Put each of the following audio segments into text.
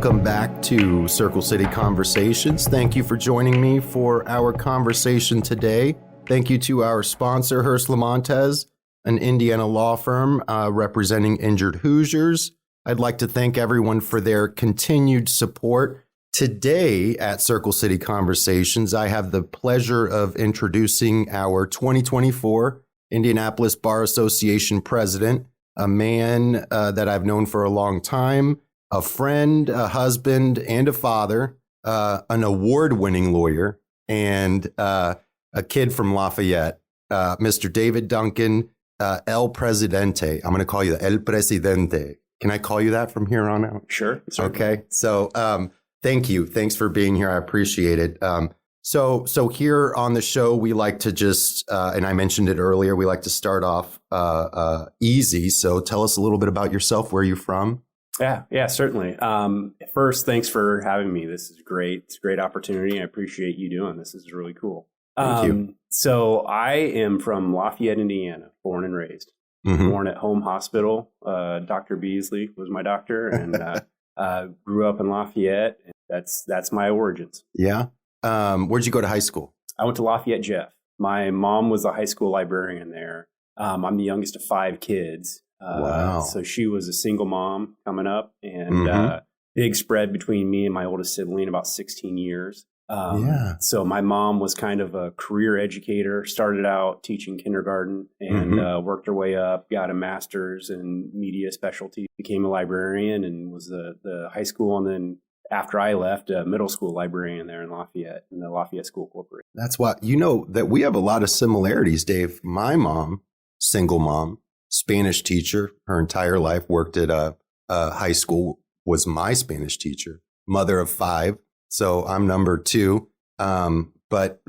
Welcome back to Circle City Conversations. Thank you for joining me for our conversation today. Thank you to our sponsor, Hurst Limontes, an Indiana law firm representing injured Hoosiers. I'd like to thank everyone for their continued support. Today at Circle City Conversations, I have the pleasure of introducing our 2024 Indianapolis Bar Association president, a man that I've known for a long time, a friend, a husband, and a father, an award-winning lawyer, and a kid from Lafayette, Mr. David Duncan, El Presidente. I'm going to call you El Presidente. Can I call you that from here on out? Sure. Certainly. Okay. So thank you. Thanks for being here. I appreciate it. So here on the show, we like to just, and I mentioned it earlier, we like to start off easy. So tell us a little bit about yourself, where you're from. Yeah, certainly. First, thanks for having me. This is great. It's a great opportunity. I appreciate you doing this. This is really cool. Thank you. So I am from Lafayette, Indiana, born and raised. Mm-hmm. Born at Home Hospital. Dr. Beasley was my doctor, and grew up in Lafayette. That's my origins. Yeah. Where'd you go to high school? I went to Lafayette Jeff. My mom was a high school librarian there. I'm the youngest of 5 kids. Wow. So she was a single mom coming up, and big spread between me and my oldest sibling, about 16 years. So my mom was kind of a career educator, started out teaching kindergarten and worked her way up, got a master's in media specialty, became a librarian, and was the high school, and then after I left, a middle school librarian there in Lafayette, in the Lafayette School Corporation. That's why, you know, that we have a lot of similarities, Dave. My mom, single mom, Spanish teacher, her entire life, worked at a high school, was my Spanish teacher, mother of 5. So I'm number 2. But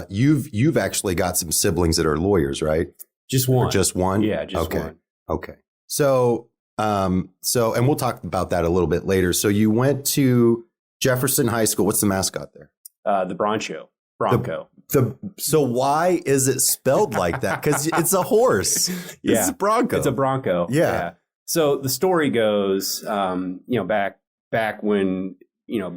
you've actually got some siblings that are lawyers, right? Just one. Or just one? Yeah, just one. Okay. So, and we'll talk about that a little bit later. So you went to Jefferson High School. What's the mascot there? The Bronco. So why is it spelled like that? Because it's a horse. Yeah. It's a Bronco. It's a Bronco. Yeah. So the story goes, back when,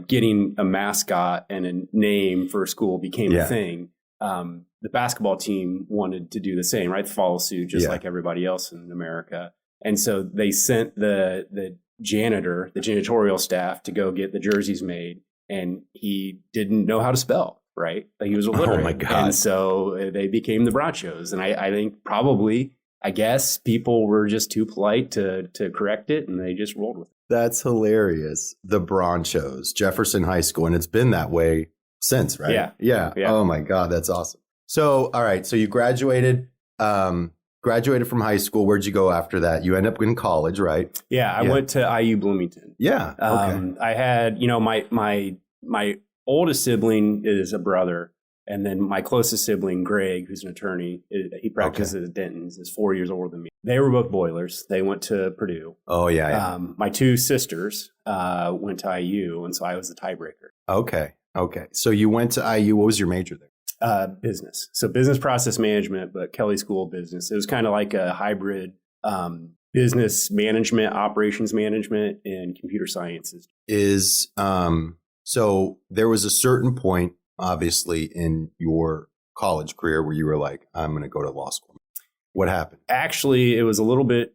getting a mascot and a name for a school became a thing. The basketball team wanted to do the same, right? Follow suit, just like everybody else in America. And so they sent the janitor, the janitorial staff, to go get the jerseys made. And he didn't know how to spell, right? Like, he was illiterate. Oh, my God. And so they became the Bronchos. And I think probably, I guess, people were just too polite to correct it, and they just rolled with it. That's hilarious. The Bronchos, Jefferson High School. And it's been that way since, right? Yeah. Oh, my God. That's awesome. So, all right. So you graduated from high school. Where'd you go after that? You end up in college, right? Yeah, I went to IU Bloomington. Yeah. Okay. I had, my oldest sibling is a brother, and then my closest sibling, Greg, who's an attorney, he practices at Denton's, is 4 years older than me. They were both Boilers. They went to Purdue. Oh, yeah. My 2 sisters went to IU, and so I was the tiebreaker. Okay. So you went to IU. What was your major there? Business. So business process management, but Kelly School of Business. It was kind of like a hybrid business management, operations management, and computer sciences. So there was a certain point, obviously, in your college career where you were like, I'm going to go to law school. What happened? Actually, it was a little bit,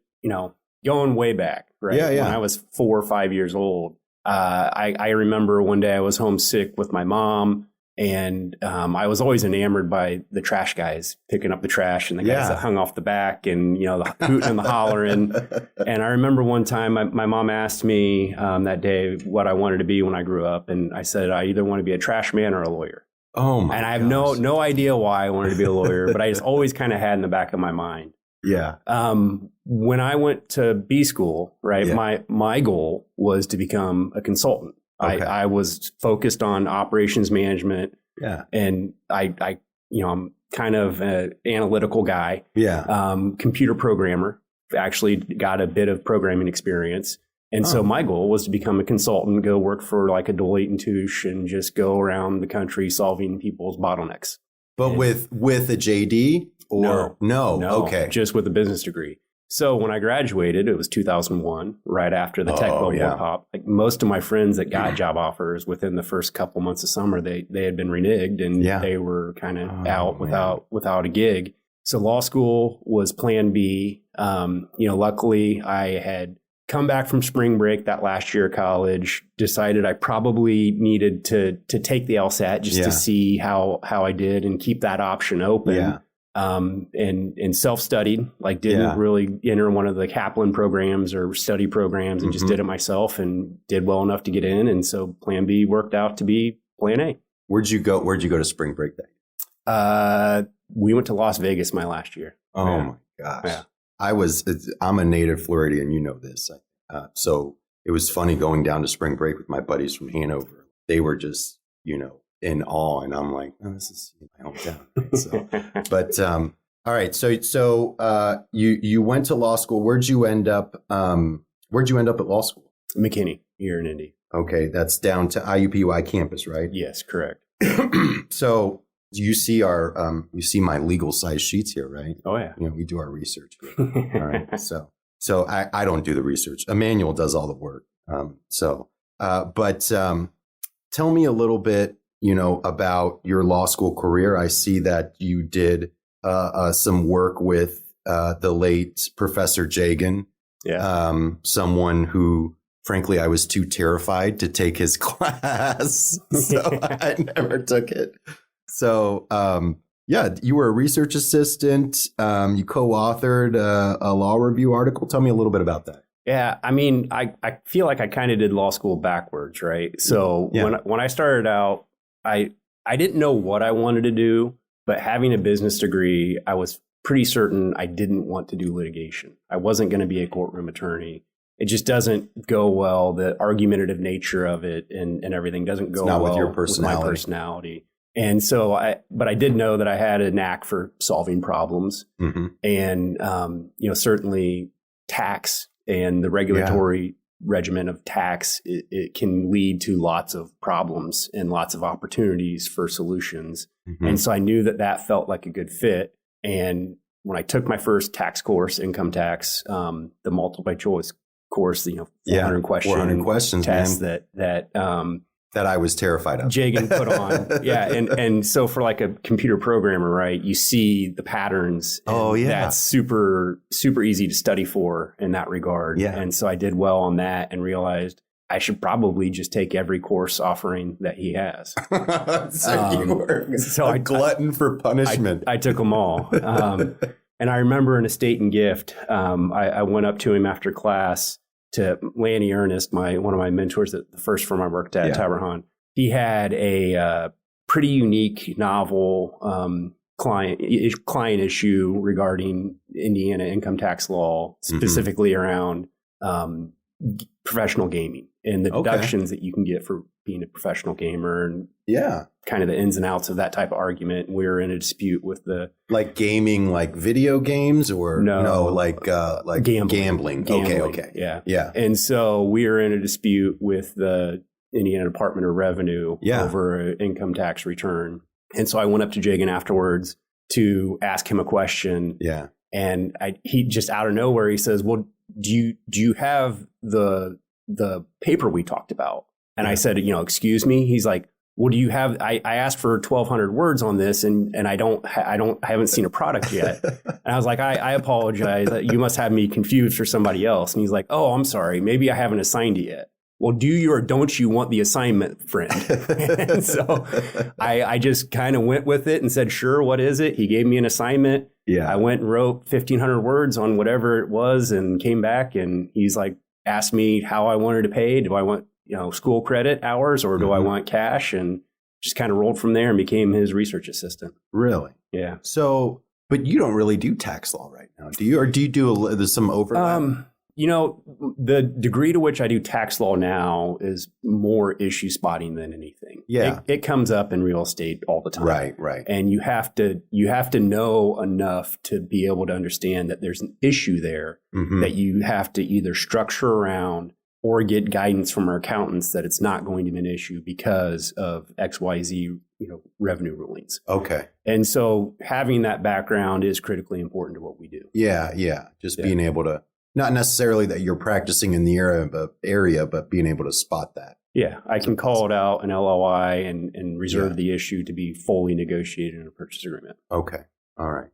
going way back, right? Yeah. When I was 4 or 5 years old, I remember one day I was homesick with my mom. And I was always enamored by the trash guys picking up the trash, and the guys that hung off the back, and the hooting and the hollering. And I remember one time my mom asked me that day what I wanted to be when I grew up, and I said I either want to be a trash man or a lawyer. Oh my! And I have no idea why I wanted to be a lawyer, but I just always kind of had in the back of my mind. Yeah. When I went to B school, right, my goal was to become a consultant. Okay. I was focused on operations management. Yeah. And I'm kind of an analytical guy. Yeah. Computer programmer. Actually got a bit of programming experience. And so my goal was to become a consultant, go work for like a Deloitte and Touche, and just go around the country solving people's bottlenecks. But with a JD or no? No. Okay. Just with a business degree. So when I graduated, it was 2001, right after the tech bubble pop. Like most of my friends that got job offers within the first couple months of summer, they had been reneged and they were kind of out without a gig. So law school was plan B. Luckily I had come back from spring break that last year of college, decided I probably needed to take the LSAT just to see how I did and keep that option open. Yeah. And self-studied, like didn't really enter one of the Kaplan programs or study programs and just did it myself and did well enough to get in. And so plan B worked out to be plan A. Where'd you go to spring break then? We went to Las Vegas my last year. Oh my gosh. Yeah. I'm a native Floridian, you know this. So it was funny going down to spring break with my buddies from Hanover. They were just, in awe. And I'm like, oh, this is my hometown. Right? So, but, all right. So you went to law school. Where'd you end up at law school? McKinney here in Indy. Okay. That's down to IUPUI campus, right? Yes, correct. So you see my legal size sheets here, right? Oh yeah. We do our research here. All right. So I don't do the research. Emmanuel does all the work. But tell me a little bit, about your law school career. I see that you did some work with the late Professor Jagan. Yeah. Someone who, frankly, I was too terrified to take his class, so I never took it. So, you were a research assistant. You co-authored a law review article. Tell me a little bit about that. Yeah, I mean, I feel like I kind of did law school backwards, right? So when I started out, I didn't know what I wanted to do, but having a business degree, I was pretty certain I didn't want to do litigation. I wasn't going to be a courtroom attorney. It just doesn't go well. The argumentative nature of it and everything doesn't go well with your with my personality. And so but I did know that I had a knack for solving problems, and certainly tax and the regulatory regimen of tax, it can lead to lots of problems and lots of opportunities for solutions. And so I knew that felt like a good fit. And when I took my first tax course, income tax, the multiple choice course, 400 questions test that I was terrified of. Jagan put on. And so for like a computer programmer, right, you see the patterns. That's super, super easy to study for in that regard. Yeah. And so I did well on that and realized I should probably just take every course offering that he has. You were a glutton for punishment. I took them all. And I remember in Estate and Gift, I went up to him after class, to Lanny Earnest, one of my mentors at the first firm I worked at, Tabbert Hahn. He had a pretty unique, novel client issue regarding Indiana income tax law, specifically around professional gaming and the deductions that you can get for being a professional gamer, and kind of the ins and outs of that type of argument. We were in a dispute with like gaming, like video games, or like gambling. Okay. Yeah. And so we were in a dispute with the Indiana Department of Revenue over an income tax return. And so I went up to Jagan afterwards to ask him a question. Yeah. And he just out of nowhere, he says, well, do you have the paper we talked about? And I said, excuse me. He's like, well, do you have, I asked for 1,200 words on this and I haven't seen a product yet. And I was like, I apologize. You must have me confused for somebody else. And he's like, oh, I'm sorry. Maybe I haven't assigned it yet. Well, do you or don't you want the assignment, friend? And so I just kind of went with it and said, sure, what is it? He gave me an assignment. Yeah. I went and wrote 1,500 words on whatever it was and came back, and he's like, asked me how I wanted to pay. Do I want school credit hours or do I want cash? And just kind of rolled from there and became his research assistant. Really? Yeah. So, but you don't really do tax law right now, do you? Or do you do there's some overlap? The degree to which I do tax law now is more issue spotting than anything. Yeah. It comes up in real estate all the time. Right. And you have to know enough to be able to understand that there's an issue there that you have to either structure around or get guidance from our accountants that it's not going to be an issue because of XYZ, revenue rulings. Okay. And so having that background is critically important to what we do. Yeah. Just being able to, not necessarily that you're practicing in the area, but being able to spot that. Yeah, I can call it out an LOI and reserve the issue to be fully negotiated in a purchase agreement. Okay. All right.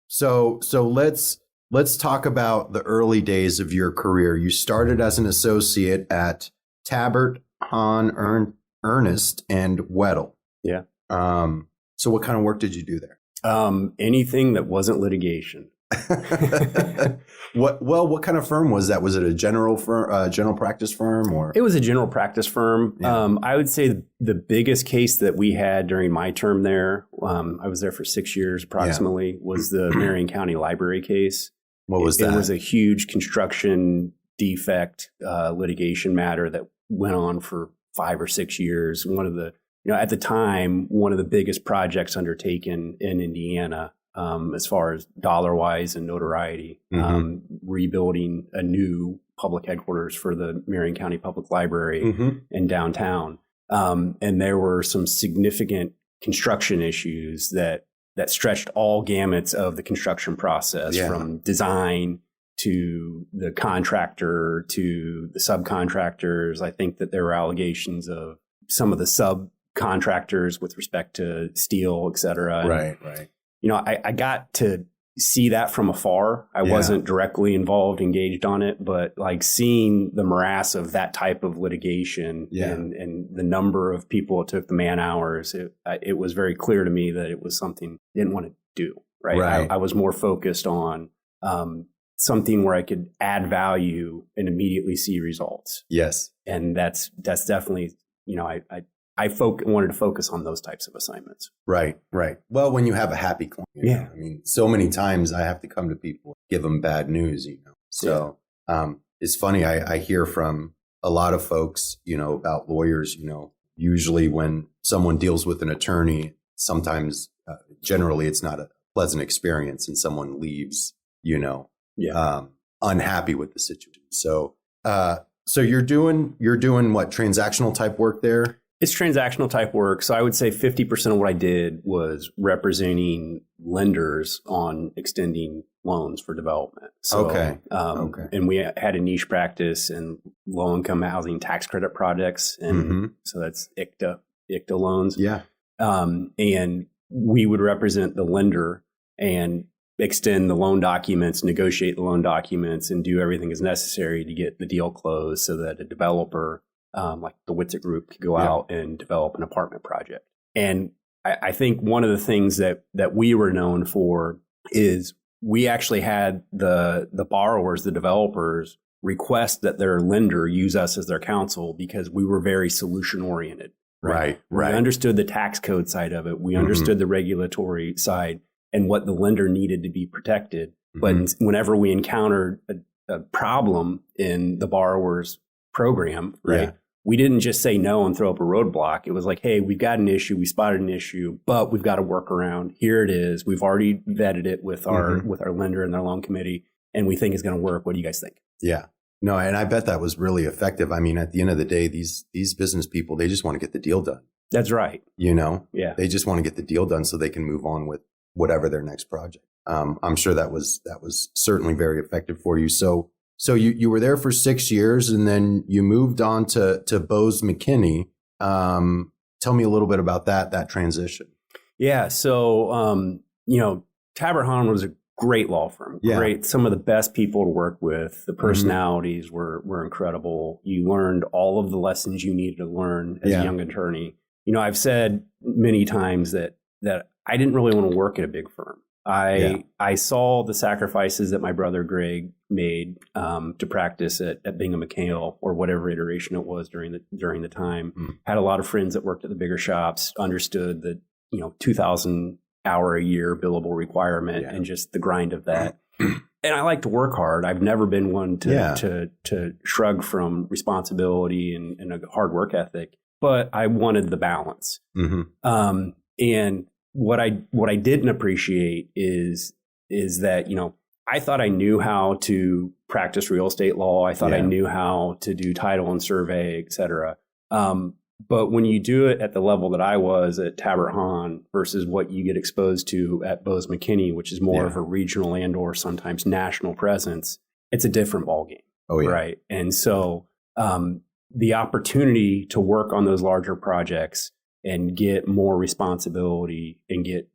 So let's talk about the early days of your career. You started as an associate at Tabbert Hahn Earnest Weddle. Yeah. So what kind of work did you do there? Anything that wasn't litigation. What kind of firm was that? Was it a general practice firm, or? It was a general practice firm. Yeah. I would say the biggest case that we had during my term there, I was there for 6 years approximately, was the Marion County Library case. What was that? It was a huge construction defect litigation matter that went on for 5 or 6 years. One of the, at the time, one of the biggest projects undertaken in Indiana. As far as dollar-wise and notoriety, rebuilding a new public headquarters for the Marion County Public Library in downtown. And there were some significant construction issues that stretched all gamuts of the construction process, from design to the contractor to the subcontractors. I think that there were allegations of some of the subcontractors with respect to steel, et cetera. Right. I got to see that from afar. I wasn't directly involved, engaged on it, but like seeing the morass of that type of litigation and the number of people it took, the man hours, it was very clear to me that it was something I didn't want to do. Right. I was more focused on something where I could add value and immediately see results. Yes. And that's definitely, I wanted to focus on those types of assignments. Right. Well, when you have a happy client, I mean, so many times I have to come to people, give them bad news, So it's funny. I hear from a lot of folks, about lawyers, usually when someone deals with an attorney, sometimes generally it's not a pleasant experience and someone leaves, unhappy with the situation. So you're doing what, transactional type work there? It's transactional type work. So I would say 50% of what I did was representing lenders on extending loans for development. So, okay. And we had a niche practice in low income housing tax credit projects. And so that's ICTA loans. Yeah. And we would represent the lender and extend the loan documents, negotiate the loan documents, and do everything as necessary to get the deal closed so that a developer like the Witsit Group could go out and develop an apartment project. And I think one of the things that we were known for is we actually had the borrowers, the developers, request that their lender use us as their counsel because we were very solution oriented. Right. We understood the tax code side of it. We understood the regulatory side and what the lender needed to be protected. But whenever we encountered a problem in the borrower's program, we didn't just say no and throw up a roadblock. It was like, hey, we've got an issue. We spotted an issue, but we've got a workaround. Here it is. We've already vetted it with our lender and their loan committee, and we think it's going to work. What do you guys think? Yeah. No, and I bet that was really effective. I mean, at the end of the day, these business people, they just want to get the deal done. That's right. Yeah. They just want to get the deal done so they can move on with whatever their next project. I'm sure that was certainly very effective for you. So you were there for 6 years and then you moved on to Bose McKinney. Tell me a little bit about that transition. Yeah. So, Tabbert Hahn was a great law firm. Yeah. Great. Some of the best people to work with. The personalities were incredible. You learned all of the lessons you needed to learn as a young attorney. I've said many times that I didn't really want to work at a big firm. I saw the sacrifices that my brother Greg made to practice at Bingham McHale or whatever iteration it was during the time. Had a lot of friends that worked at the bigger shops, understood the 2,000 hour a year billable requirement and just the grind of that. And I like to work hard. I've never been one to shrug from responsibility and a hard work ethic, but I wanted the balance. And what I didn't appreciate is that, I thought I knew how to practice real estate law. I thought I knew how to do title and survey, et cetera. But when you do it at the level that I was at Tabbert Hahn versus what you get exposed to at Bose McKinney, which is more of a regional and or sometimes national presence, it's a different ballgame. Oh, yeah. Right. And so the opportunity to work on those larger projects and get more responsibility and get,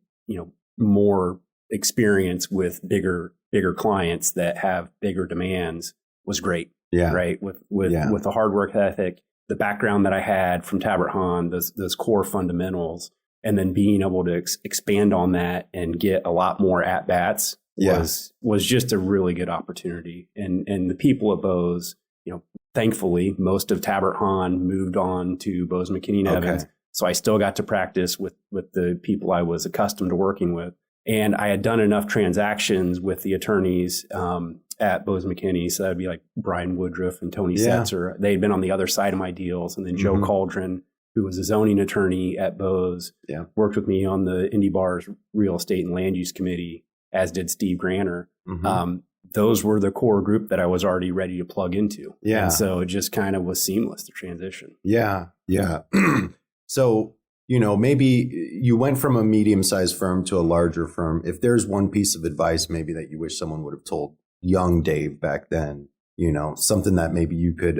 more experience with bigger clients that have bigger demands was great. Yeah. Right. With the hard work ethic, the background that I had from Tabbert Hahn, those core fundamentals, and then being able to expand on that and get a lot more at bats was just a really good opportunity. And the people at Bose, thankfully, most of Tabbert Hahn moved on to Bose McKinney and Evans. So I still got to practice with the people I was accustomed to working with. And I had done enough transactions with the attorneys at Bose McKinney. So that would be like Brian Woodruff and Tony Setzer. They had been on the other side of my deals. And then Joe Cauldron, who was a zoning attorney at Bose, worked with me on the Indy Bar's Real Estate and Land Use Committee, as did Steve Granner. Those were the core group that I was already ready to plug into. Yeah. And so it just kind of was seamless, the transition. Yeah. Yeah. So, maybe you went from a medium-sized firm to a larger firm. If there's one piece of advice maybe that you wish someone would have told young Dave back then, something that maybe you could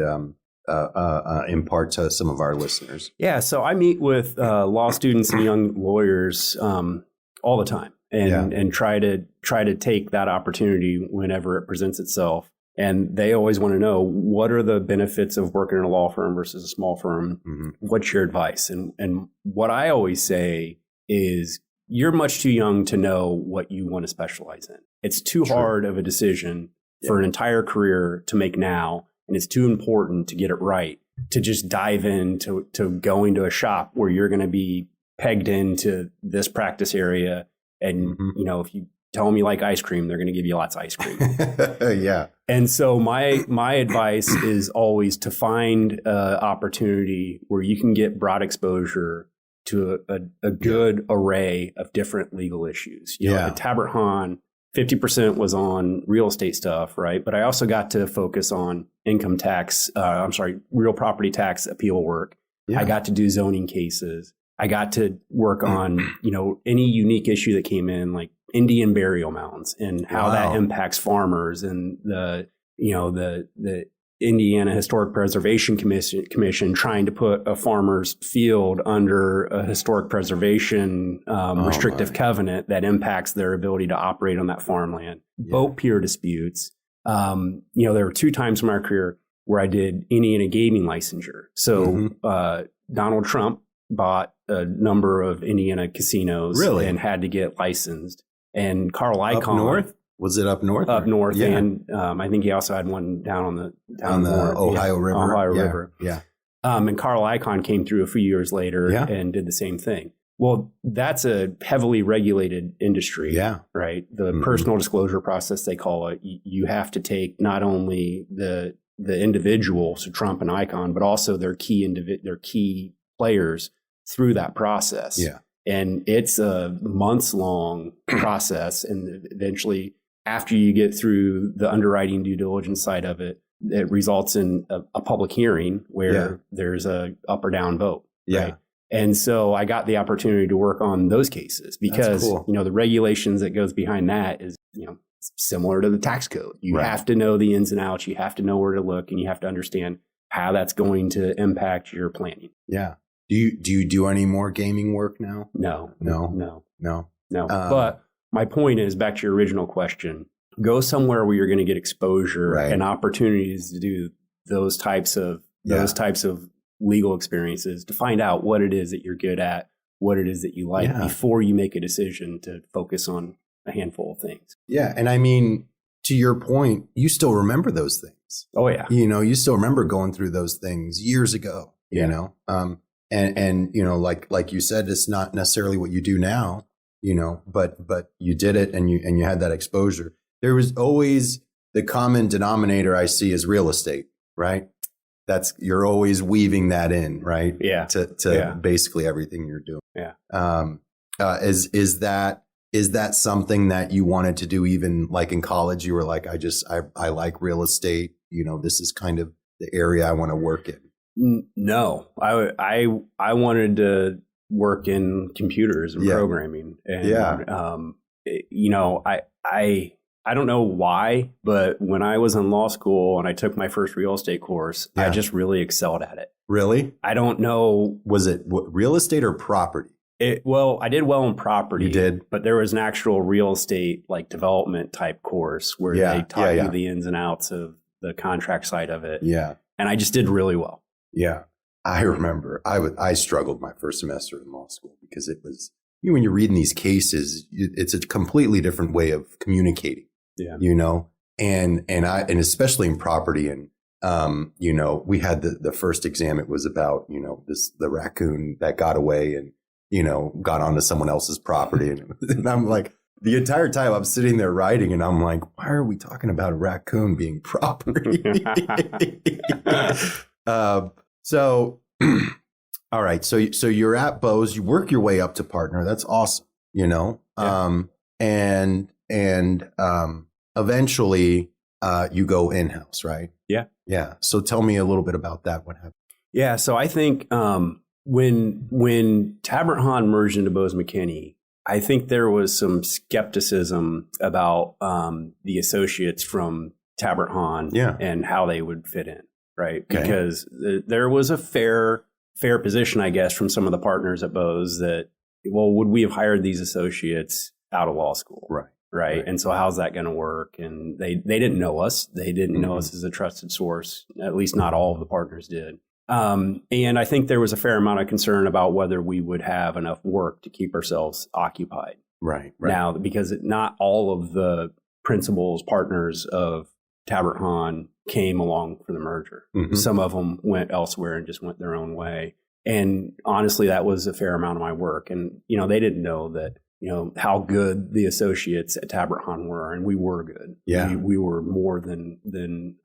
impart to some of our listeners. Yeah. So I meet with law students and young lawyers all the time and try to take that opportunity whenever it presents itself. And they always want to know, what are the benefits of working in a law firm versus a small firm? What's your advice? And what I always say is, you're much too young to know what you want to specialize in. It's too hard of a decision for an entire career to make now. And it's too important to get it right, to just dive into going to a shop where you're going to be pegged into this practice area. And, if you tell them you like ice cream, they're going to give you lots of ice cream. Yeah. And so my advice is always to find an opportunity where you can get broad exposure to a good array of different legal issues. At Tabbert Hahn, 50% was on real estate stuff, right? But I also got to focus on real property tax appeal work. Yeah. I got to do zoning cases. I got to work on, any unique issue that came in, like Indian burial mounds and how that impacts farmers, and the Indiana Historic Preservation Commission trying to put a farmer's field under a historic preservation restrictive covenant that impacts their ability to operate on that farmland. Boat pier disputes. There were 2 times in my career where I did Indiana gaming licensure. So Donald Trump bought a number of Indiana casinos and had to get licensed. And Carl Icahn. Up north? Was it up north? Up north. Yeah. And I think he also had one down on the Ohio River. Ohio River. Yeah. And Carl Icahn came through a few years later and did the same thing. Well, that's a heavily regulated industry. Yeah. Right. The personal disclosure process, they call it. You have to take not only the individual, so Trump and Icahn, but also their key players through that process. Yeah. And it's a months-long process. And eventually, after you get through the underwriting due diligence side of it, it results in a public hearing where there's a up or down vote. Yeah. Right? And so I got the opportunity to work on those cases because, the regulations that goes behind that is, similar to the tax code. You have to know the ins and outs. You have to know where to look, and you have to understand how that's going to impact your planning. Yeah. Do you do any more gaming work now? No. But my point is, back to your original question, go somewhere where you're going to get exposure and opportunities to do those types of legal experiences, to find out what it is that you're good at, what it is that you like before you make a decision to focus on a handful of things. Yeah. And I mean, to your point, you still remember those things. Oh yeah. You still remember going through those things years ago, And like you said, it's not necessarily what you do now, but you did it and you had that exposure. There was always the common denominator I see is real estate, right? You're always weaving that in, right? Yeah. To basically everything you're doing. Yeah. Is that something that you wanted to do even like in college? You were like, I like real estate. This is kind of the area I want to work in. No, I wanted to work in computers and programming. And, I don't know why, but when I was in law school and I took my first real estate course, I just really excelled at it. Really? I don't know. Was it real estate or property? I did well in property. You did? But there was an actual real estate like development type course where they taught you the ins and outs of the contract side of it. Yeah. And I just did really well. Yeah. I remember I struggled my first semester in law school because it was, when you're reading these cases, it's a completely different way of communicating. Yeah. And especially in property. And, we had the first exam. It was about, the raccoon that got away and, got onto someone else's property. And I'm like, the entire time I'm sitting there writing and I'm like, why are we talking about a raccoon being property? So, all right. So you're at Bose, you work your way up to partner. That's awesome. And eventually, you go in-house, right? Yeah. Yeah. So tell me a little bit about that. What happened? Yeah. So I think, when Tabbert Hahn merged into Bose McKinney, I think there was some skepticism about the associates from Tabbert Hahn and how they would fit in, right? Okay. Because there was a fair position, I guess, from some of the partners at Bose that, well, would we have hired these associates out of law school? Right. And so how's that going to work? And they didn't know us. They didn't know us as a trusted source. At least not all of the partners did. And I think there was a fair amount of concern about whether we would have enough work to keep ourselves occupied. Right. Now, because not all of the principals, partners of Tabbert Hahn came along for the merger. Mm-hmm. Some of them went elsewhere and just went their own way. And honestly, that was a fair amount of my work. And, they didn't know that, how good the associates at Tabbert Hahn were. And we were good. Yeah. We were more than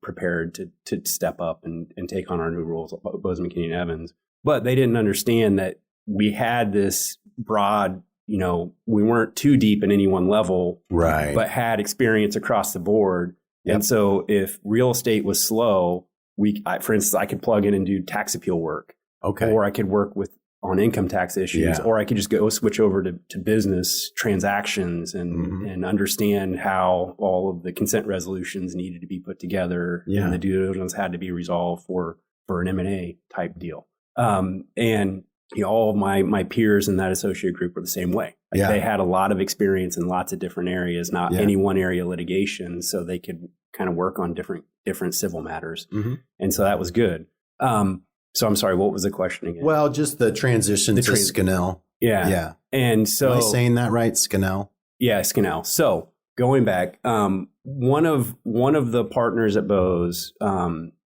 prepared to step up and take on our new roles at Bose McKinney & Evans. But they didn't understand that we had this broad, we weren't too deep in any one level, right, but had experience across the board. Yep. And so if real estate was slow, for instance, I could plug in and do tax appeal work. Okay. Or I could work on income tax issues, or I could just go switch over to business transactions and understand how all of the consent resolutions needed to be put together and the due diligence had to be resolved for an M&A type deal. And all of my peers in that associate group were the same way. They had a lot of experience in lots of different areas, not any one area litigation, so they could kind of work on different civil matters. Mm-hmm. And so that was good. So I'm sorry, what was the question again? Well, just the transition to Scannell. Yeah. Yeah. And so, am I saying that right? Scannell? Yeah, Scannell. So going back, one of the partners at Bose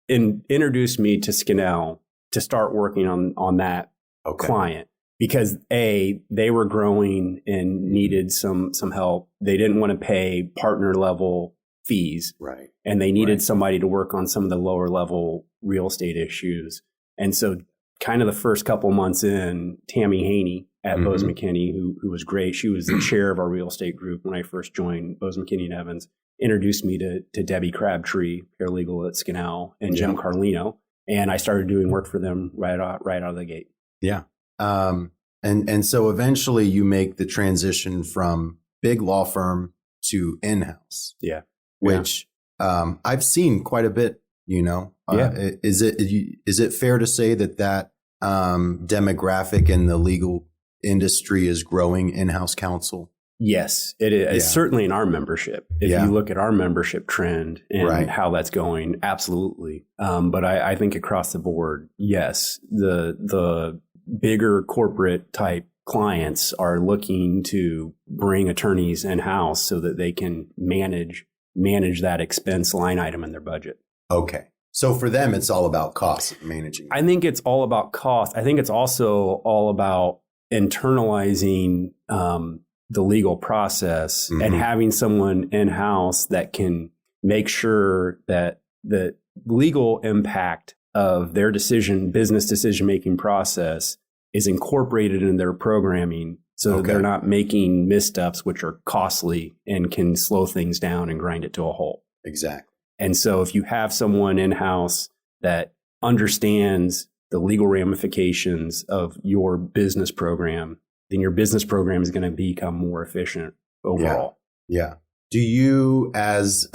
introduced me to Scannell to start working on that client because they were growing and needed some help. They didn't want to pay partner level fees. Right. And they needed somebody to work on some of the lower level real estate issues. And so kind of the first couple months in, Tammy Haney at Bose McKinney, who was great. She was the chair of our real estate group when I first joined Bose McKinney & Evans, introduced me to Debbie Crabtree, paralegal at Scannell, and Jim Carlino. And I started doing work for them right out of the gate. Yeah. And so eventually you make the transition from big law firm to in-house. Yeah. Which I've seen quite a bit. Is it fair to say that demographic in the legal industry is growing in-house counsel? Yes, it is. It's certainly in our membership. If you look at our membership trend and how that's going, absolutely. But I think across the board, yes, the bigger corporate type clients are looking to bring attorneys in-house so that they can manage that expense line item in their budget. Okay. So for them, it's all about cost managing. I think it's all about cost. I think it's also all about internalizing the legal process and having someone in-house that can make sure that the legal impact of their business decision-making process is incorporated in their programming so that they're not making missteps, which are costly and can slow things down and grind it to a halt. Exactly. And so if you have someone in-house that understands the legal ramifications of your business program, then your business program is going to become more efficient overall. Yeah. Do you, as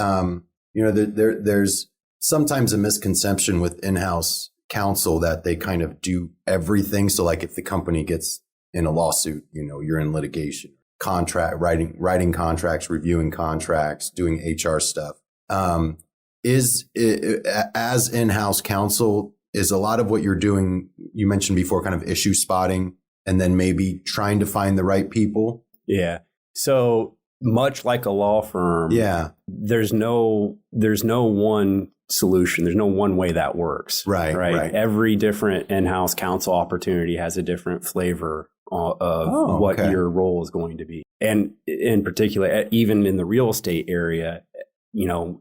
there's sometimes a misconception with in-house counsel that they kind of do everything. So like if the company gets in a lawsuit, you're in litigation, writing contracts, reviewing contracts, doing HR stuff. As in-house counsel, is a lot of what you're doing, you mentioned before, kind of issue spotting and then maybe trying to find the right people? Yeah. So much like a law firm, there's no one solution. There's no one way that works. Right. Every different in-house counsel opportunity has a different flavor of what your role is going to be. And in particular, even in the real estate area,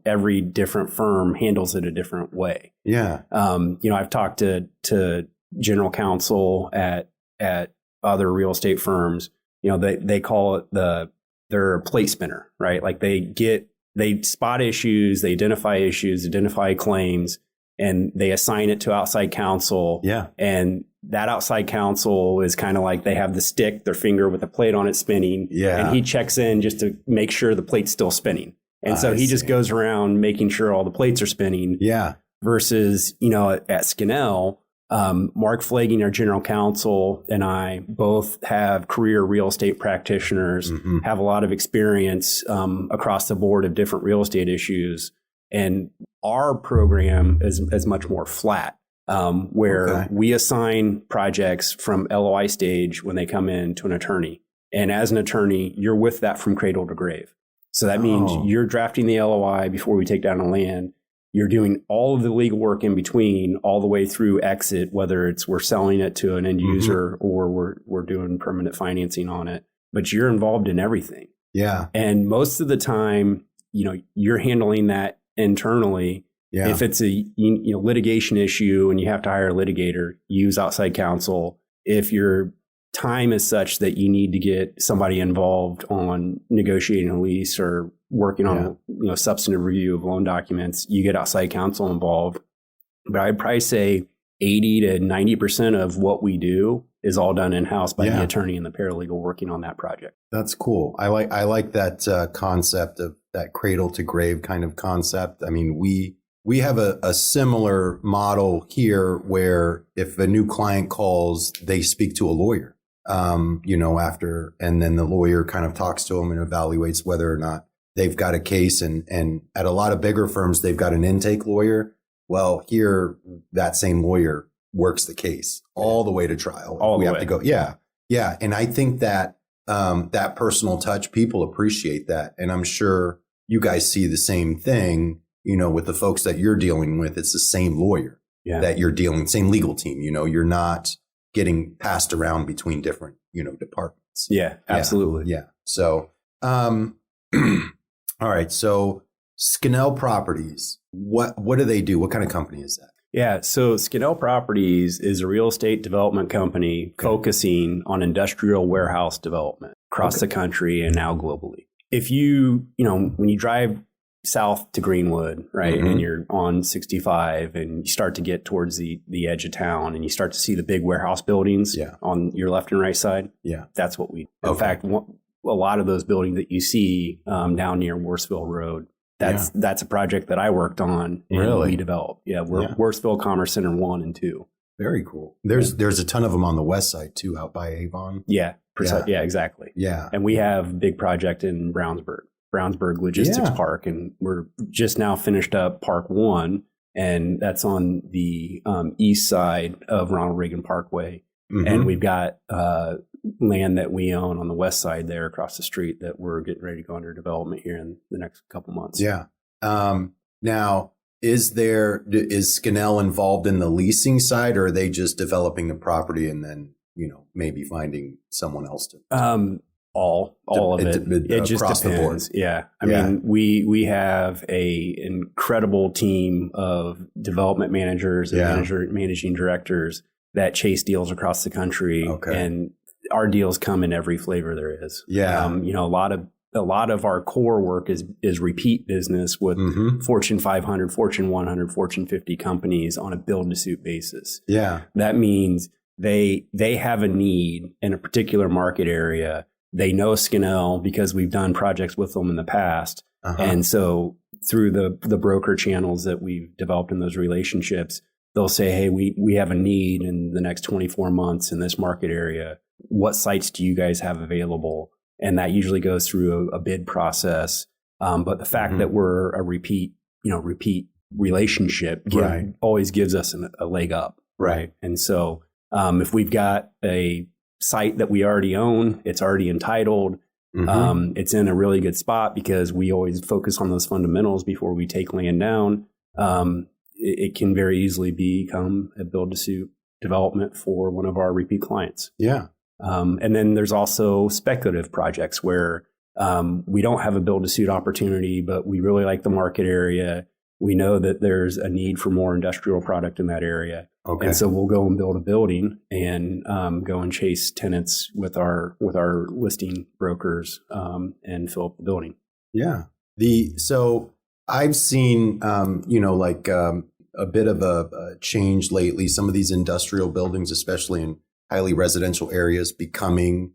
every different firm handles it a different way. Yeah. I've talked to general counsel at other real estate firms. They call it their plate spinner, right? Like they spot issues, they identify claims, and they assign it to outside counsel. Yeah. And that outside counsel is kind of like they have the stick, their finger with the plate on it spinning. Yeah. And he checks in just to make sure the plate's still spinning. And so he just goes around making sure all the plates are spinning. Yeah. Versus, at Scannell, Mark Flagging, our general counsel, and I both have career real estate practitioners, have a lot of experience across the board of different real estate issues. And our program is much more flat, where we assign projects from LOI stage when they come in to an attorney. And as an attorney, you're with that from cradle to grave. So that means you're drafting the LOI before we take down the land. You're doing all of the legal work in between, all the way through exit, whether it's we're selling it to an end user or we're doing permanent financing on it. But you're involved in everything. Yeah. And most of the time, you're handling that internally. Yeah. If it's a litigation issue and you have to hire a litigator, use outside counsel. If your time is such that you need to get somebody involved on negotiating a lease or working on substantive review of loan documents, you get outside counsel involved. But I'd probably say 80 to 90% of what we do is all done in-house by the attorney and the paralegal working on that project. That's cool. I like that concept of that cradle to grave kind of concept. I mean, we have a similar model here where if a new client calls, they speak to a lawyer. After, and then the lawyer kind of talks to them and evaluates whether or not they've got a case. And at a lot of bigger firms, they've got an intake lawyer. Well, here, that same lawyer works the case all the way to trial. All the way. Have to go. Yeah. Yeah. And I think that, that personal touch, people appreciate that. And I'm sure you guys see the same thing, with the folks that you're dealing with. It's the same lawyer that you're dealing, same legal team, you're not getting passed around between different, departments. Yeah, absolutely. Yeah. So, all right. So Scannell Properties, what do they do? What kind of company is that? Yeah. So Scannell Properties is a real estate development company focusing on industrial warehouse development across the country and now globally. If when you drive south to Greenwood, right, and you're on 65 and you start to get towards the edge of town and you start to see the big warehouse buildings on your left and right side. Yeah. That's what we do. In fact, a lot of those buildings that you see down near Worsville Road, that's a project that I worked on and we developed. Yeah. Worsville Commerce Center 1 and 2. Very cool. There's a ton of them on the west side too, out by Avon. Yeah. Yeah, exactly. Yeah. And we have a big project in Brownsburg Logistics Park, and we're just now finished up Park 1, and that's on the east side of Ronald Reagan Parkway. And we've got land that we own on the west side there across the street that we're getting ready to go under development here in the next couple months. Yeah. Now, is Scannell involved in the leasing side, or are they just developing the property and then, maybe finding someone else to? All of it. It just depends. The board. Yeah. I mean, we have a incredible team of development managers and managing directors that chase deals across the country. Okay. And our deals come in every flavor there is. Yeah. A lot of a lot of our core work is repeat business with Fortune 500, Fortune 100, Fortune 50 companies on a build-to-suit basis. Yeah. That means they have a need in a particular market area. They know Scannell because we've done projects with them in the past. And so through the broker channels that we've developed in those relationships, they'll say, hey, we have a need in the next 24 months in this market area. What sites do you guys have available? And that usually goes through a bid process. But the fact that we're a repeat relationship always gives us a leg up. Right. And so if we've got a site that we already own, it's already entitled, it's in a really good spot because we always focus on those fundamentals before we take land down. It can very easily become a build-to-suit development for one of our repeat clients. Yeah. And then there's also speculative projects where we don't have a build-to-suit opportunity, but we really like the market area. We know that there's a need for more industrial product in that area. Okay. And so we'll go and build a building and go and chase tenants with our listing brokers and fill up the building. Yeah. So I've seen, a bit of a change lately. Some of these industrial buildings, especially in highly residential areas, becoming,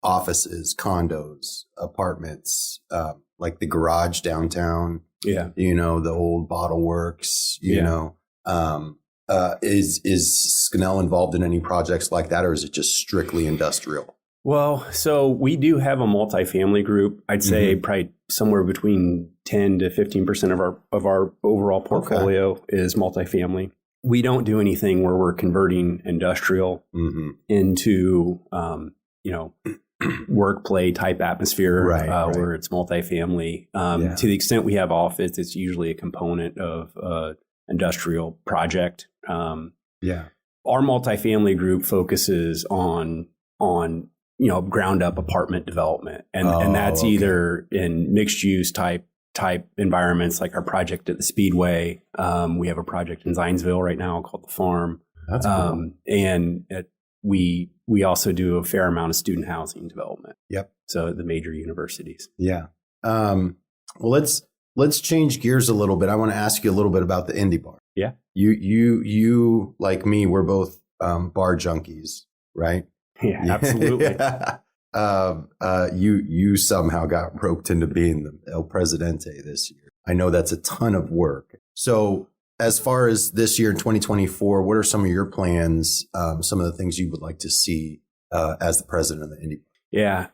offices, condos, apartments, like the garage downtown. Yeah. The old Bottle Works, is Scannell involved in any projects like that, or is it just strictly industrial? Well, so we do have a multifamily group. I'd say probably somewhere between 10 to 15% of our overall portfolio is multifamily. We don't do anything where we're converting industrial into, work play type atmosphere where it's multifamily. To the extent we have office, it's usually a component of industrial project. Our multifamily group focuses on ground up apartment development. And that's either in mixed use type environments, like our project at the Speedway. We have a project in Zionsville right now called The Farm. That's cool. And we also do a fair amount of student housing development. Yep. So the major universities. Yeah. Well, let's change gears a little bit. I want to ask you a little bit about the Indy Bar. Yeah. You like me, we're both bar junkies, right? Yeah, absolutely. You somehow got roped into being the El Presidente this year. I know that's a ton of work. So as far as this year in 2024, what are some of your plans, some of the things you would like to see as the president of the Indy Bar? Yeah.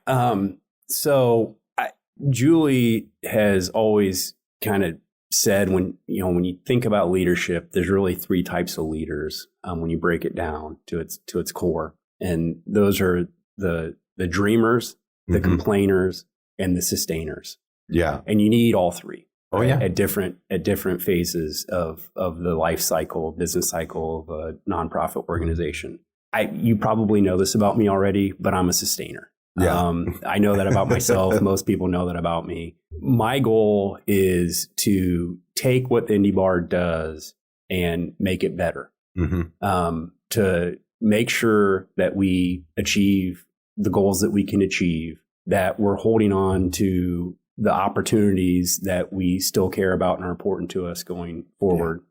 Julie has always kind of said when you think about leadership, there's really three types of leaders when you break it down to its core. And those are the dreamers, the complainers, and the sustainers. Yeah. And you need all three. Oh, yeah. At different phases of the life cycle, business cycle of a nonprofit organization. You probably know this about me already, but I'm a sustainer. Yeah. I know that about myself. Most people know that about me. My goal is to take what the Indy Bar does and make it better. To make sure that we achieve the goals that we can achieve, that we're holding on to the opportunities that we still care about and are important to us going forward,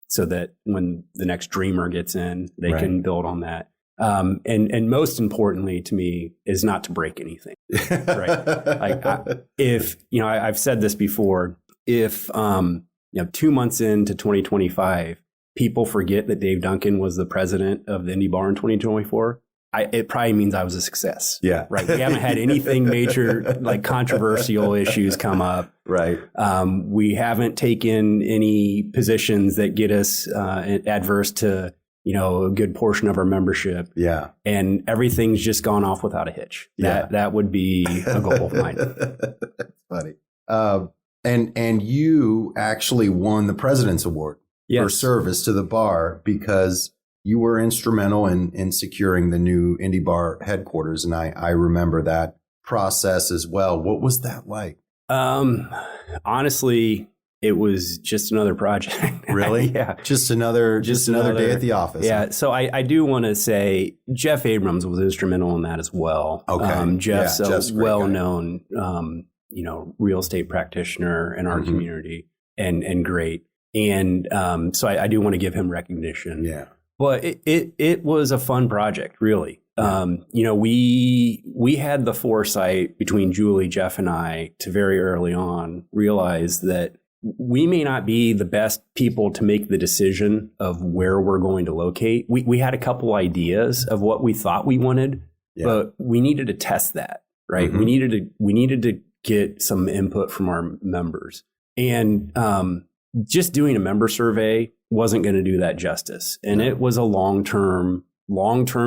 so that when the next dreamer gets in, they can build on that. And most importantly to me is not to break anything. Right? I've said this before, if 2 months into 2025, people forget that Dave Duncan was the president of the Indy Bar in 2024, it probably means I was a success. Yeah. Right. We haven't had anything major, like controversial issues come up. Right. We haven't taken any positions that get us adverse to, a good portion of our membership. Yeah. And everything's just gone off without a hitch. That would be a goal of mine. That's funny. And you actually won the President's Award for service to the bar because you were instrumental in securing the new Indy Bar headquarters. And I remember that process as well. What was that like? Honestly, it was just another project. Really? Yeah. Just another day at the office. Yeah. So I do want to say Jeff Abrams was instrumental in that as well. Okay. Jeff's Jeff's a a great well-known, real estate practitioner in our community and great. And so I do want to give him recognition. Yeah. But it was a fun project, really. We had the foresight between Julie, Jeff, and I to very early on realize that we may not be the best people to make the decision of where we're going to locate. We had a couple ideas of what we thought we wanted, but we needed to test that, right? We needed to get some input from our members, and just doing a member survey wasn't going to do that justice. And it was a long-term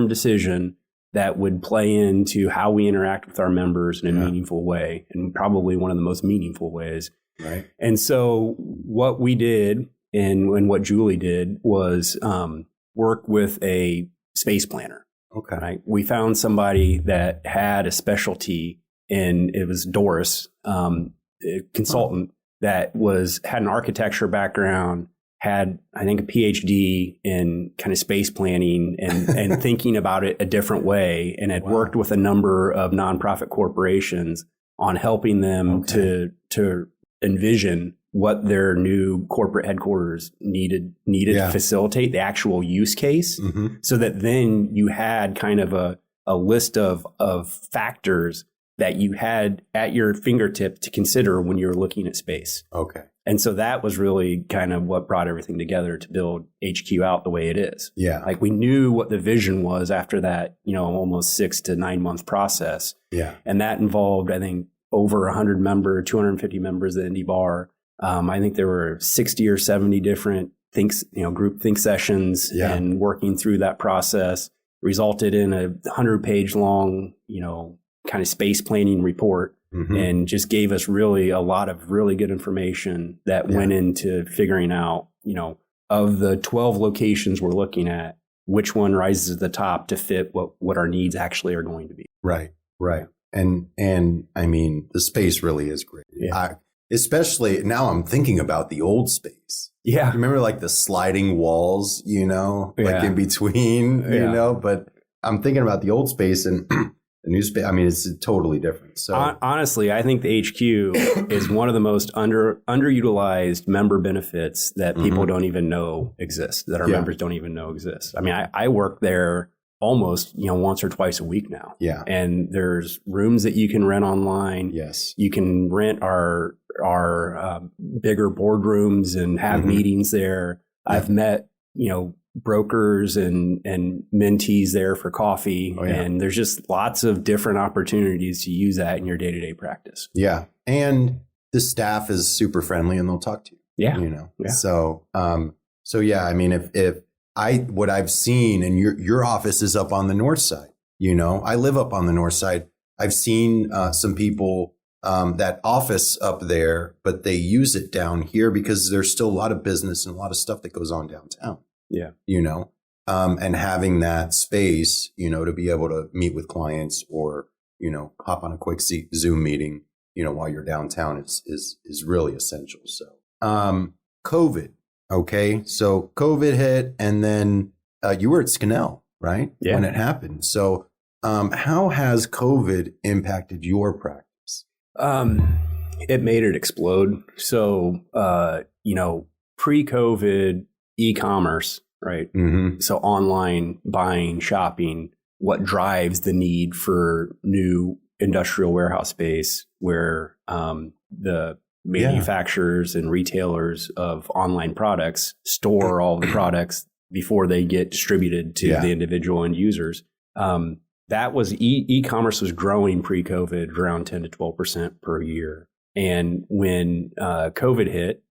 decision that would play into how we interact with our members in a meaningful way, and probably one of the most meaningful ways. Right. And so what we did and what Julie did was work with a space planner. Okay. Right? We found somebody that had a specialty, and it was Doris, a consultant that had an architecture background, had, I think, a PhD in kind of space planning and thinking about it a different way, and had worked with a number of nonprofit corporations on helping them to envision what their new corporate headquarters needed to facilitate the actual use case, so that then you had kind of a list of factors that you had at your fingertip to consider when you were looking at space. Okay. And so that was really kind of what brought everything together to build HQ out the way it is. Yeah. Like, we knew what the vision was after that, almost 6 to 9 month process. Yeah. And that involved, I think, over 250 members at the Indy Bar. I think there were 60 or 70 different group think sessions, and working through that process resulted in a 100-page long, kind of space planning report, and just gave us really a lot of really good information that went into figuring out, of the 12 locations we're looking at, which one rises to the top to fit what our needs actually are going to be. Right. Right. And I mean, the space really is great. Yeah. Especially now I'm thinking about the old space. Yeah. Remember, like, the sliding walls, like in between, but I'm thinking about the old space and the new space. I mean, it's totally different. So honestly, I think the HQ is one of the most underutilized member benefits that people don't even know exist, that our members don't even know exist. I mean, I work there almost, once or twice a week now. Yeah. And there's rooms that you can rent online. Yes. You can rent our bigger boardrooms and have meetings there. Yeah. I've met, brokers and mentees there for coffee. Oh, yeah. And there's just lots of different opportunities to use that in your day-to-day practice. Yeah. And the staff is super friendly and they'll talk to you. Yeah. Yeah. So yeah, I mean, if what I've seen, and your office is up on the north side, I live up on the north side. I've seen some people that office up there, but they use it down here because there's still a lot of business and a lot of stuff that goes on downtown. Yeah. And having that space, to be able to meet with clients or, hop on a quick Zoom meeting, while you're downtown is really essential. So, COVID. Okay. So COVID hit, and then you were at Scannell, right? Yeah. When it happened. So, how has COVID impacted your practice? It made it explode. So, pre-COVID e-commerce, right? So online buying, shopping, what drives the need for new industrial warehouse space where the manufacturers and retailers of online products store all the products before they get distributed to the individual end users. That was e-commerce was growing pre-COVID around 10 to 12% per year. And when COVID hit,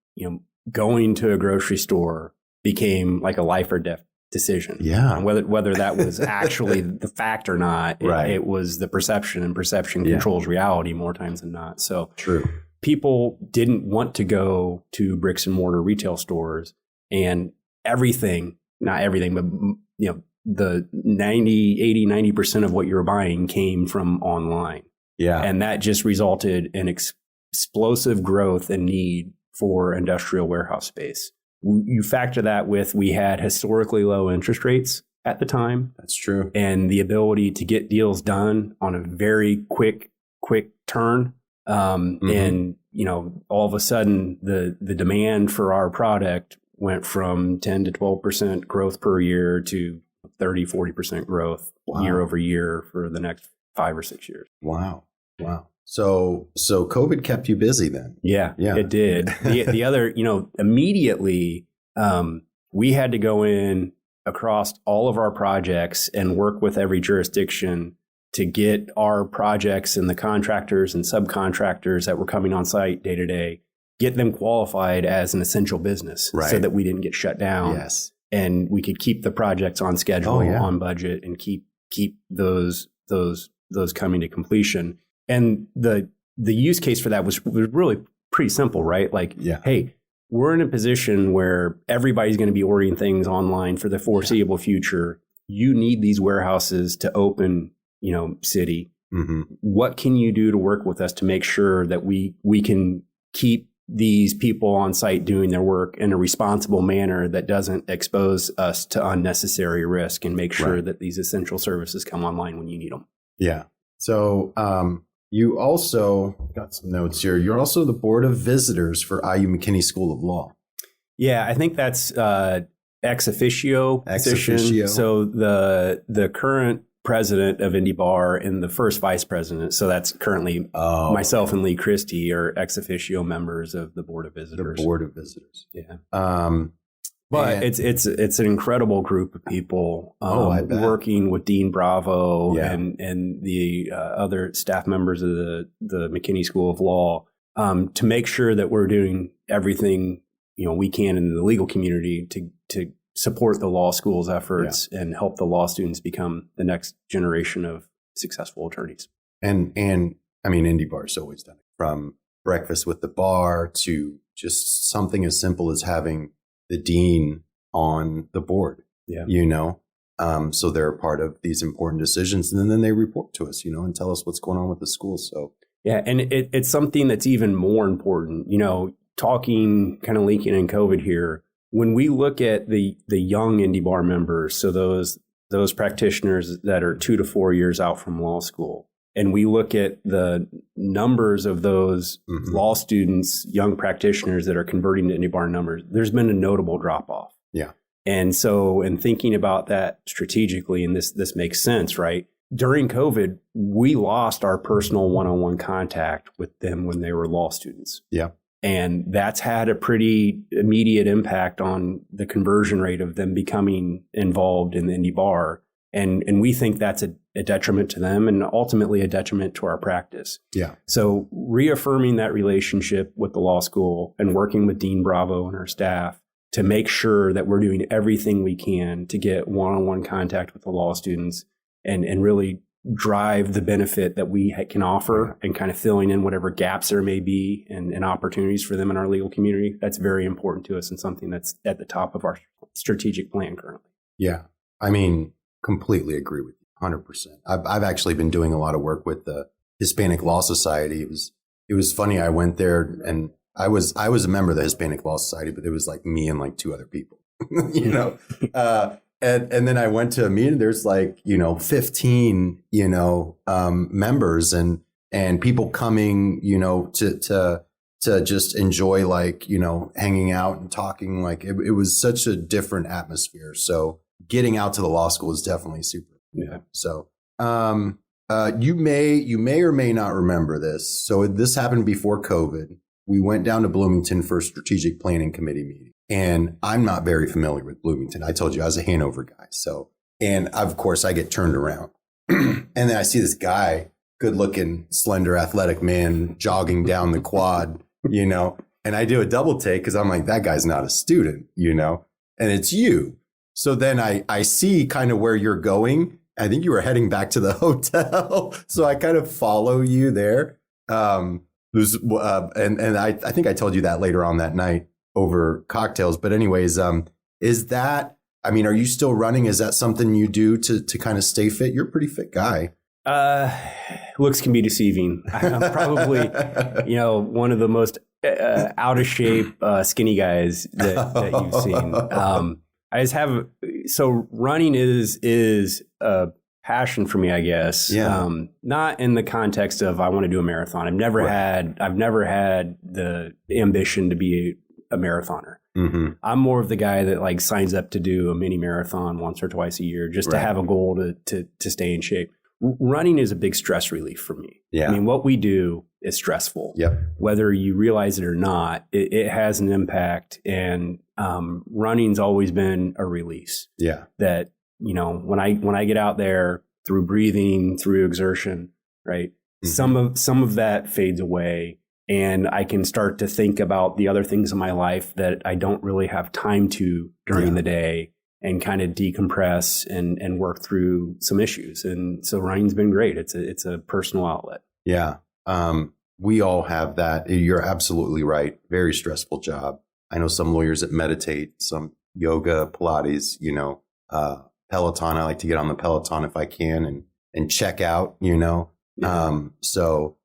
going to a grocery store became like a life or death decision. Yeah. And whether that was actually the fact or not, it was the perception, and perception controls reality more times than not. So true. People didn't want to go to bricks and mortar retail stores, and not everything, but the 90% of what you were buying came from online. Yeah. And that just resulted in explosive growth and need for industrial warehouse space. You factor that with, we had historically low interest rates at the time. That's true. And the ability to get deals done on a very quick turn. And, all of a sudden the demand for our product went from 10 to 12% growth per year to 30, 40% growth year over year for the next 5 or 6 years. Wow. So COVID kept you busy then? Yeah. It did. The other, immediately we had to go in across all of our projects and work with every jurisdiction to get our projects and the contractors and subcontractors that were coming on site day to day, get them qualified as an essential business so that we didn't get shut down. Yes. And we could keep the projects on schedule, on budget, and keep those coming to completion. And the use case for that was really pretty simple, right? Like, hey, we're in a position where everybody's going to be ordering things online for the foreseeable future. You need these warehouses to open, city. Mm-hmm. What can you do to work with us to make sure that we can keep these people on site doing their work in a responsible manner that doesn't expose us to unnecessary risk, and make sure that these essential services come online when you need them? Yeah. So you also got some notes here. You're also the board of visitors for IU McKinney School of Law. Yeah, I think that's ex officio position. So the current president of Indy Bar and the first vice president, so that's currently myself and Lee Christie, are ex officio members of the board of visitors. The board of visitors. Yeah. But it's an incredible group of people working with Dean Bravo and the other staff members of the McKinney School of Law to make sure that we're doing everything we can in the legal community to support the law school's efforts and help the law students become the next generation of successful attorneys. And I mean, Indy Bar's always done it, from breakfast with the bar to just something as simple as having the dean on the board, so they're a part of these important decisions, and then they report to us, and tell us what's going on with the school. So, and it's something that's even more important, talking kind of linking in COVID here. When we look at the young Indy Bar members, so those practitioners that are 2 to 4 years out from law school, and we look at the numbers of those law students, young practitioners that are converting to Indy Bar numbers, there's been a notable drop off. Yeah. And so in thinking about that strategically, and this makes sense, right? During COVID, we lost our personal one-on-one contact with them when they were law students. Yeah. And that's had a pretty immediate impact on the conversion rate of them becoming involved in the Indy Bar. And we think that's a detriment to them and ultimately a detriment to our practice. Yeah. So reaffirming that relationship with the law school and working with Dean Bravo and her staff to make sure that we're doing everything we can to get one-on-one contact with the law students and really drive the benefit that we can offer and kind of filling in whatever gaps there may be and opportunities for them in our legal community. That's very important to us and something that's at the top of our strategic plan currently. Yeah. I mean, completely agree with you, 100%. I've actually been doing a lot of work with the Hispanic Law Society. It was funny. I went there and I was a member of the Hispanic Law Society, but it was like me and like 2 other people, And then I went to a meeting. There's 15, members and people coming, to just enjoy hanging out and talking. It was such a different atmosphere. So getting out to the law school is definitely super. Yeah. So you may or may not remember this. So this happened before COVID. We went down to Bloomington for a strategic planning committee meeting. And I'm not very familiar with Bloomington. I told you I was a Hanover guy. So, and of course I get turned around and then I see this guy, good looking, slender, athletic man jogging down the quad, and I do a double take because I'm like, that guy's not a student, and it's you. So then I see kind of where you're going. I think you were heading back to the hotel. So I kind of follow you there. And I think I told you that later on that night over cocktails. But anyways, are you still running? Is that something you do to kind of stay fit? You're a pretty fit guy. Looks can be deceiving. I'm probably, one of the most out of shape, skinny guys that you've seen. I just have, so running is a passion for me, I guess. Yeah. Not in the context of I want to do a marathon. I've never had the ambition to be a marathoner. Mm-hmm. I'm more of the guy that like signs up to do a mini marathon once or twice a year just to have a goal to stay in shape. Running is a big stress relief for me. Yeah. I mean, what we do is stressful. Yep. Whether you realize it or not, it has an impact. And running's always been a release. Yeah. That, you know, when I get out there through breathing, through exertion, right, mm-hmm. some of that fades away. And I can start to think about the other things in my life that I don't really have time to during the day, and kind of decompress and work through some issues. And so running's been great. It's a personal outlet. Yeah. We all have that. You're absolutely right. Very stressful job. I know some lawyers that meditate, some yoga, Pilates, you know, Peloton. I like to get on the Peloton if I can and check out, you know. Yeah. So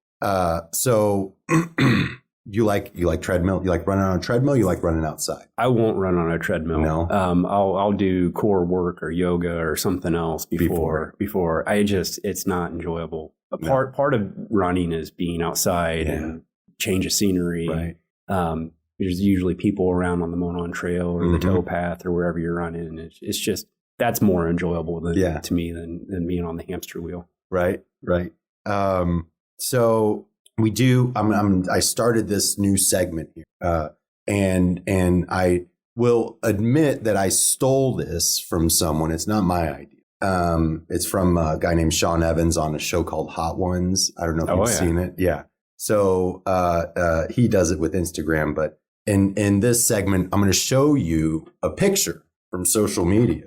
you like treadmill? You like running on a treadmill? You like running outside? I won't run on a treadmill. No. I'll do core work or yoga or something else before. It's not enjoyable. Part of running is being outside and change of scenery. Right. There's usually people around on the Monon Trail or the towpath or wherever you're running. It's just, that's more enjoyable to me than being on the hamster wheel. Right. So we do. I started this new segment here, and I will admit that I stole this from someone. It's not my idea. It's from a guy named Sean Evans on a show called Hot Ones. I don't know if you've seen it. Yeah. So he does it with Instagram, but in this segment, I'm going to show you a picture from social media.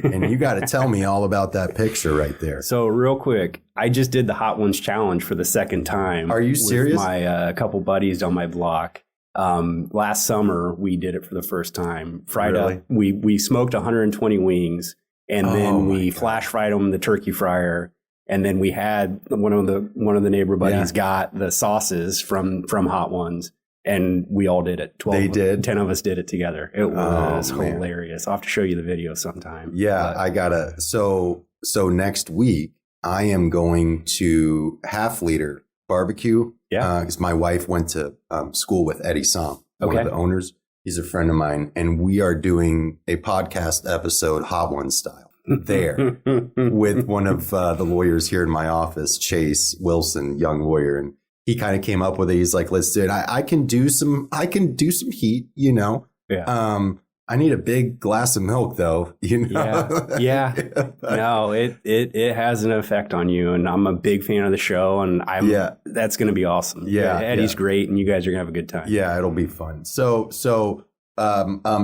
And you got to tell me all about that picture right there. So real quick, I just did the Hot Ones challenge for the second time. Are you serious? With my couple buddies on my block. Last summer, we did it for the first time. Fried up. We smoked 120 wings, and then we flash fried them in the turkey fryer. And then we had one of the neighbor buddies got the sauces from Hot Ones. And we all did it. 10 of us did it together. It was hilarious. I'll have to show you the video sometime. Yeah, I gotta. So next week, I am going to Half Liter Barbecue. Yeah. Because my wife went to school with Eddie Som, one of the owners. He's a friend of mine. And we are doing a podcast episode, Hot One style, there with one of the lawyers here in my office, Chase Wilson, young lawyer. And he kind of came up with it. He's like, let's do it. I can do some heat, you know. Yeah. I need a big glass of milk though, you know. Yeah. No, it has an effect on you, and I'm a big fan of the show, and that's going to be awesome. Yeah. Eddie's great, and you guys are going to have a good time. Yeah, it'll be fun. So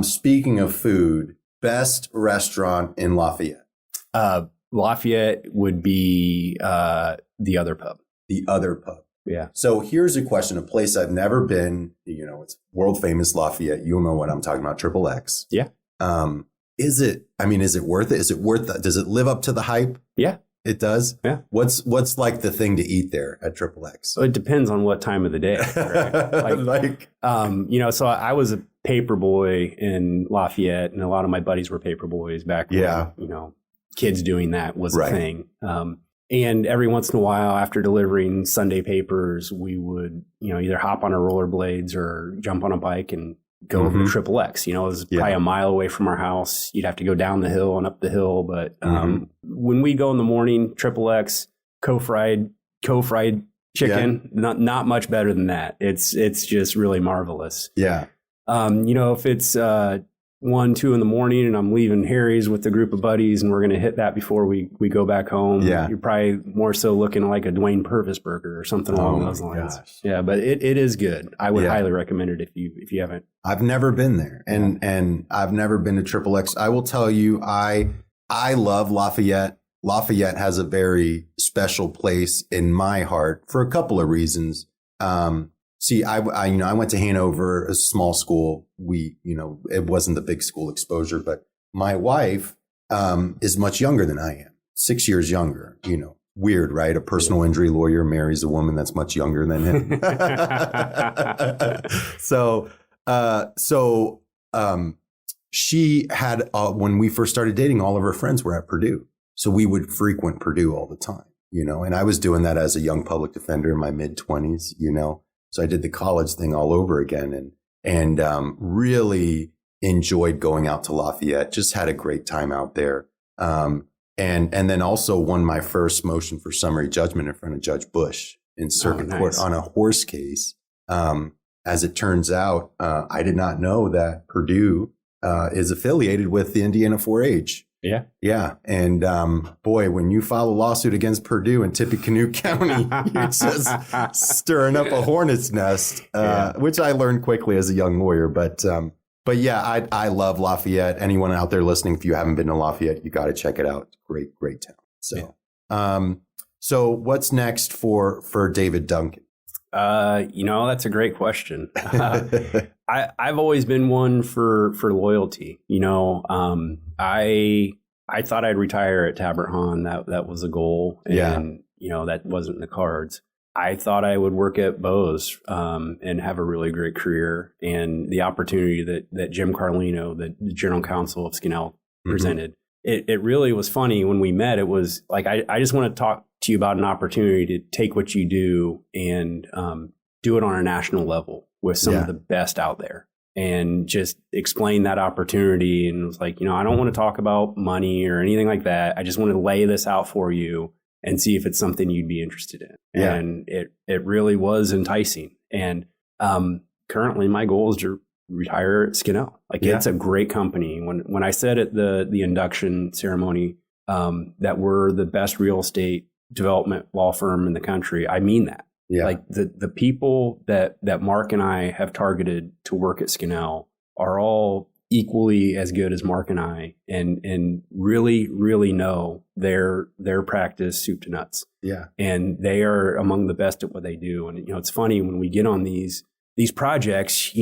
speaking of food, best restaurant in Lafayette. Lafayette would be the Other Pub. The Other Pub. Yeah. So here's a question, a place I've never been, you know, it's world famous Lafayette. You'll know what I'm talking about, Triple X. Yeah. Is it worth it? Is it worth it? Does it live up to the hype? Yeah. It does? Yeah. What's like the thing to eat there at Triple X? Well, it depends on what time of the day. Right? You know, so I was a paper boy in Lafayette, and a lot of my buddies were paper boys back when, you know, kids doing that was a thing. And every once in a while, after delivering Sunday papers, we would, you know, either hop on our rollerblades or jump on a bike and go over to Triple X. You know, it was probably a mile away from our house. You'd have to go down the hill and up the hill. But when we go in the morning, Triple X, co-fried chicken, not much better than that. It's just really marvelous. Yeah. You know, if it's 1, 2 in the morning and I'm leaving Harry's with a group of buddies and we're going to hit that before we go back home. Yeah. You're probably more so looking like a Dwayne Purvis burger or something along those lines. Gosh. Yeah, but it is good. I would highly recommend it if you haven't. I've never been there and I've never been to Triple X. I will tell you, I love Lafayette. Lafayette has a very special place in my heart for a couple of reasons. See, I went to Hanover, a small school. It wasn't the big school exposure, but my wife is much younger than I am, 6 years younger, you know, Weird, right? A personal injury lawyer marries a woman that's much younger than him. She had, when we first started dating, all of her friends were at Purdue. So we would frequent Purdue all the time, and I was doing that as a young public defender in my mid-20s, So I did the college thing all over again and really enjoyed going out to Lafayette, just had a great time out there. And then also won my first motion for summary judgment in front of Judge Bush in circuit court on a horse case. As it turns out, I did not know that Purdue is affiliated with the Indiana 4-H. Yeah. Yeah. And boy, when you file a lawsuit against Purdue in Tippecanoe County, you're just stirring up a hornet's nest, which I learned quickly as a young lawyer. But yeah, I love Lafayette. Anyone out there listening, if you haven't been to Lafayette, you got to check it out. Great, great town. So, so what's next for David Duncan? That's a great question. I've always been one for loyalty. I thought I'd retire at Tabbert Hahn. That was a goal, and that wasn't in the cards. I thought I would work at Bose and have a really great career, and the opportunity that Jim Carlino, the general counsel of Scannell, presented. It really was funny when we met. It was like, I just want to talk to you about an opportunity to take what you do and do it on a national level with some of the best out there, and just explain that opportunity. And it was like, I don't want to talk about money or anything like that. I just want to lay this out for you and see if it's something you'd be interested in. Yeah. And it really was enticing. And currently my goal is to retire at Scannell. It's a great company. When I said at the induction ceremony that we're the best real estate development law firm in the country, I mean that. Yeah. Like the people that Mark and I have targeted to work at Scannell are all equally as good as Mark and I, and really, really know their practice soup to nuts. Yeah. And they are among the best at what they do. And, it's funny when we get on these projects,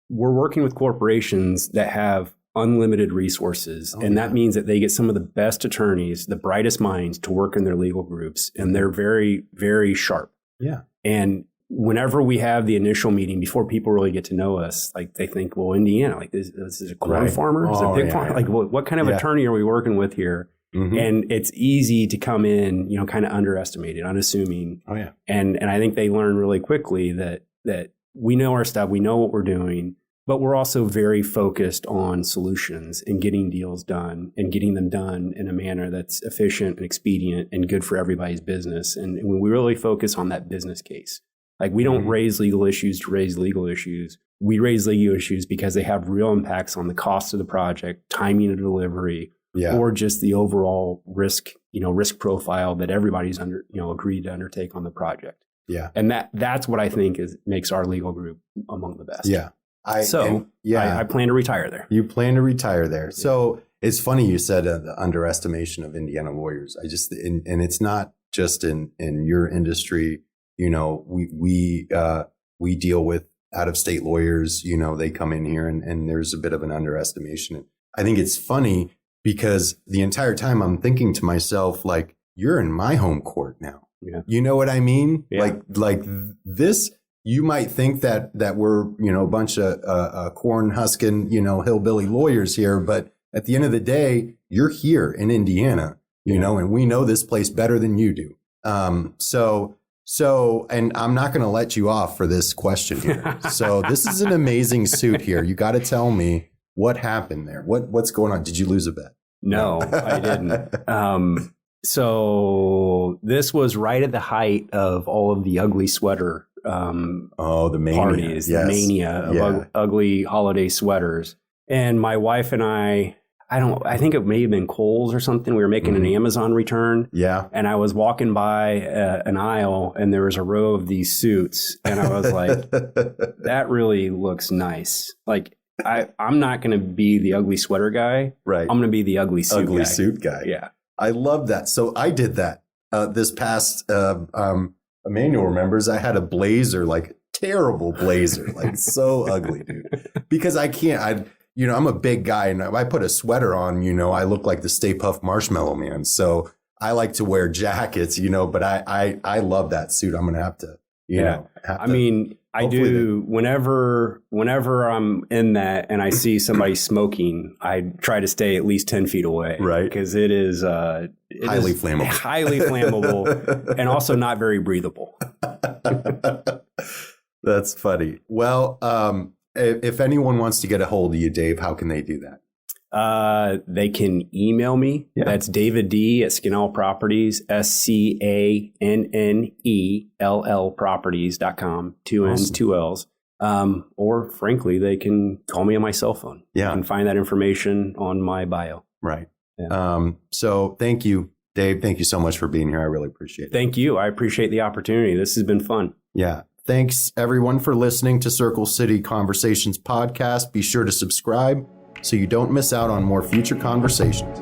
we're working with corporations that have unlimited resources. And that means that they get some of the best attorneys, the brightest minds to work in their legal groups. And they're very, very sharp. Yeah. And whenever we have the initial meeting, before people really get to know us, they think, well, Indiana, this is a corn farmer? Is it a pig farmer? What kind of attorney are we working with here? Mm-hmm. And it's easy to come in, kind of underestimated, unassuming. Oh, yeah. And I think they learn really quickly that we know our stuff, we know what we're doing, but we're also very focused on solutions and getting deals done and getting them done in a manner that's efficient and expedient and good for everybody's business. And when we really focus on that business case, we don't raise legal issues to raise legal issues. We raise legal issues because they have real impacts on the cost of the project, timing of delivery, or just the overall risk profile that everybody's agreed to undertake on the project. Yeah. And that's what I think makes our legal group among the best. Yeah. I plan to retire there. You plan to retire there. So it's funny you said the underestimation of Indiana lawyers. And it's not just in your industry. We deal with out-of-state lawyers. They come in here and there's a bit of an underestimation. I think it's funny because the entire time I'm thinking to myself, you're in my home court now. Yeah. You know what I mean? Yeah. Like this. You might think that we're, a bunch of corn husking, hillbilly lawyers here. But at the end of the day, you're here in Indiana, and we know this place better than you do. So, and I'm not going to let you off for this question here. So this is an amazing suit here. You got to tell me what happened there. What's going on? Did you lose a bet? No, I didn't. So this was right at the height of all of the ugly sweater the mania. Parties, yes. The mania of ugly holiday sweaters. And my wife and I think it may have been Kohl's or something. We were making an Amazon return. Yeah. And I was walking by an aisle and there was a row of these suits. And I was like, that really looks nice. I'm not going to be the ugly sweater guy. Right. I'm going to be the ugly suit guy. Yeah. I love that. So I did that this past Emmanuel remembers I had a blazer, terrible blazer, so ugly, dude. Because I can't, I'm a big guy and if I put a sweater on, I look like the Stay Puft Marshmallow Man. So I like to wear jackets, but I love that suit. I'm going to have to, I do whenever I'm in that and I see somebody smoking, I try to stay at least 10 feet away. Right. Because it is highly flammable. Highly flammable and also not very breathable. That's funny. Well, if anyone wants to get a hold of you, Dave, how can they do that? They can email me. Yeah. That's David D at Scannell Properties, SCANNELL Properties.com, 2 N's, 2 L's. Or frankly, they can call me on my cell phone. Yeah. You can find that information on my bio. Right. Yeah. So thank you, Dave. Thank you so much for being here. I really appreciate it. Thank you. I appreciate the opportunity. This has been fun. Yeah. Thanks everyone for listening to Circle City Conversations podcast. Be sure to subscribe so you don't miss out on more future conversations.